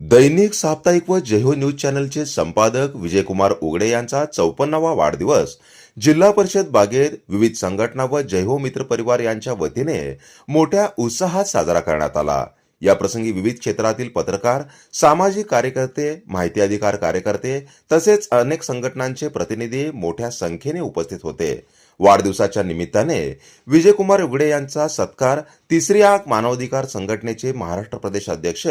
दैनिक साप्ताहिक व जय हो न्यूज चॅनलचे संपादक विजयकुमार उगडे यांचा 54वा वाढदिवस जिल्हा परिषद बागेत विविध संघटना व जय हो मित्र परिवार यांच्या वतीने मोठ्या उत्साहात साजरा करण्यात आला। या प्रसंगी विविध क्षेत्रातील पत्रकार, सामाजिक कार्यकर्ते, माहिती अधिकार कार्यकर्ते तसेच अनेक संघटनांचे प्रतिनिधी मोठ्या संख्येने उपस्थित होते। वाढदिवसाच्या निमित्ताने विजयकुमार उगडे यांचा सत्कार तिसरी आंख मानवाधिकार संघटनेचे महाराष्ट्र प्रदेश अध्यक्ष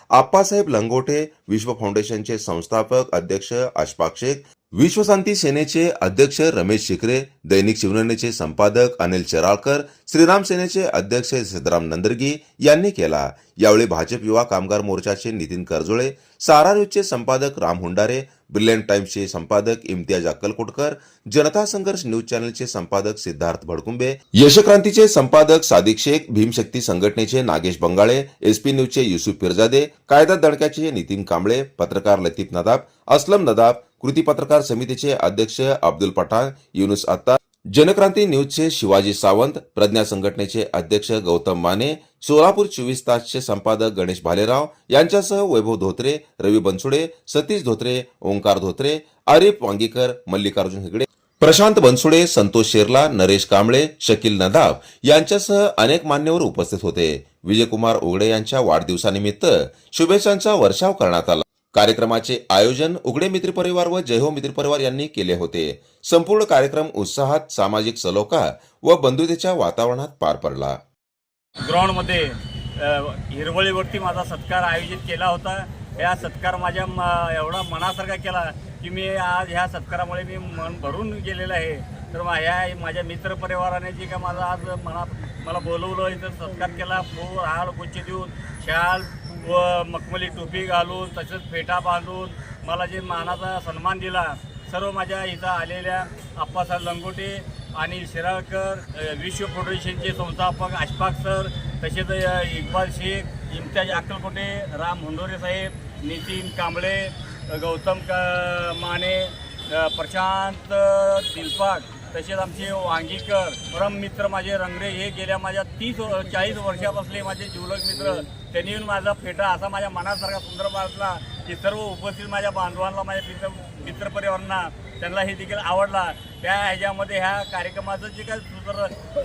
आप्पासाहेब लंगोटे, विश्व फाउंडेशनचे संस्थापक अध्यक्ष अशफाक शेख, विश्वशांती सेनेचे अध्यक्ष रमेश शिकरे, दैनिक शिवनेरीचे संपादक अनिल चराळकर, श्रीराम सेनेचे अध्यक्ष सिद्धराम नंदरगी यांनी केला। यावेळी भाजप युवा कामगार मोर्चाचे नितीन करजोळे, सारा न्यूजचे संपादक राम हुंडारे, ब्रिलियंट टाइम्सचे संपादक इम्तियाज अक्कलकोटकर, जनता संघर्ष न्यूज चॅनलचे संपादक सिद्धार्थ भडकुंबे, यशक्रांतीचे संपादक सादिक शेख, भीमशक्ती संघटनेचे नागेश बंगाळे, एसपी न्यूजचे युसुफ पिरजादे, कायदा दणक्याचे नितीन कांबळे, पत्रकार लतीफ नदाब, असलम नदाब, कृती पत्रकार समितीचे अध्यक्ष अब्दुल पठाण, युनुस अत्तार, जनक्रांती न्यूजचे शिवाजी सावंत, प्रज्ञा संघटनेचे अध्यक्ष गौतम माने, सोलापूर 24 तासचे संपादक गणेश भालेराव यांच्यासह वैभव धोत्रे, रवी बनसोडे, सतीश धोत्रे, ओंकार धोत्रे, आरिफ वांगीकर, मल्लिकार्जुन हेगडे, प्रशांत बनसोडे, संतोष शेरला, नरेश कांबळे, शकील नदाब यांच्यासह अनेक मान्यवर उपस्थित होते। विजयकुमार उगडे यांच्या वाढदिवसानिमित्त शुभेच्छांचा वर्षाव करण्यात आला। कार्यक्रमाचे आयोजन उगडे मित्र परिवार व जय हो मित्र परिवार यांनी केले होते। संपूर्ण कार्यक्रम उत्साहात, सामाजिक सलोखा व बंधुतेच्या वातावरणात पार पडला। ग्राउंड मध्ये हिरवळीवरती माझा सत्कार आयोजित केला होता। या सत्कार माझ्या एवढा मनासारखा केला की मी आज ह्या सत्कारामुळे मी मन भरून गेलेलं आहे। तर माझ्या मित्र परिवाराने जे का माझा आज मला बोलवलं, इथं सत्कार केला, फूल हार गुच्छ देऊन, शाल व मखमली टोपी घालून, तसेच फेटा बांधून मला जे मानाचा सन्मान दिला, सर्व माझ्या इथं आलेल्या आप्पासाहेब लंगोटे, अनिल शिराळकर, विश्व फाउंडेशनचे संस्थापक अशफाक सर, तसेच इक्बाल शेख, इम्तियाज अक्कलकोटे, राम हुंडोरे साहेब, नितीन कांबळे, गौतम माने, प्रशांत दिलपाक, तसेच आमचे वांगीकर, परम मित्र माझे रंगरे, हे गेल्या माझ्या 30-40 वर्षापासून माझे जिवलग मित्र, त्यांनी येऊन माझा फेटा असा माझ्या मनासारखा सुंदर बांधला की सर्व उपस्थित माझ्या बांधवांना, माझ्या मित्र परिवारांना त्यांना हे देखील आवडला। त्या ह्याच्यामध्ये ह्या कार्यक्रमाचं जे काय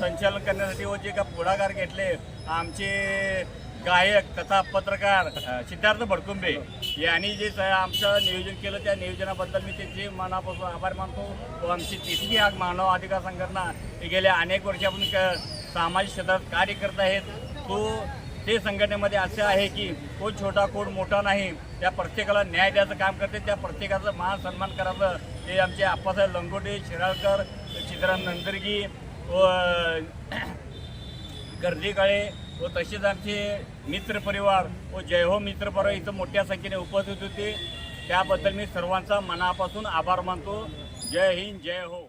संचालन करण्यासाठी व जे काय पुढाकार घेतले आमचे गायक तथा पत्रकार सिद्धार्थ भडकुंबे यांनी जे आमचं नियोजन केलं, त्या नियोजनाबद्दल मी त्यांचे मनापासून आभार मानतो। व आमची तिसरी आग मानव अधिकार संघटना हे गेल्या अनेक वर्षापासून सामाजिक क्षेत्रात कार्य करत आहेत। ते संघटनेमध्ये असे आहे की कोण छोटा कोण मोठा नाही, त्या प्रत्येकाला न्याय द्यायचं काम करते, त्या प्रत्येकाचं मान सन्मान करायचं हे आमचे आप्पासाहेब लंगोटे, शिराळकर, सिद्धराम नंदरगी व गर्दीकाळे व तसेच आमचे मित्र परिवार व जय हो मित्र परिवार इथं मोठ्या संख्येने उपस्थित होते। त्याबद्दल मी सर्वांचा मनापासून आभार मानतो। जय हिंद, जय हो।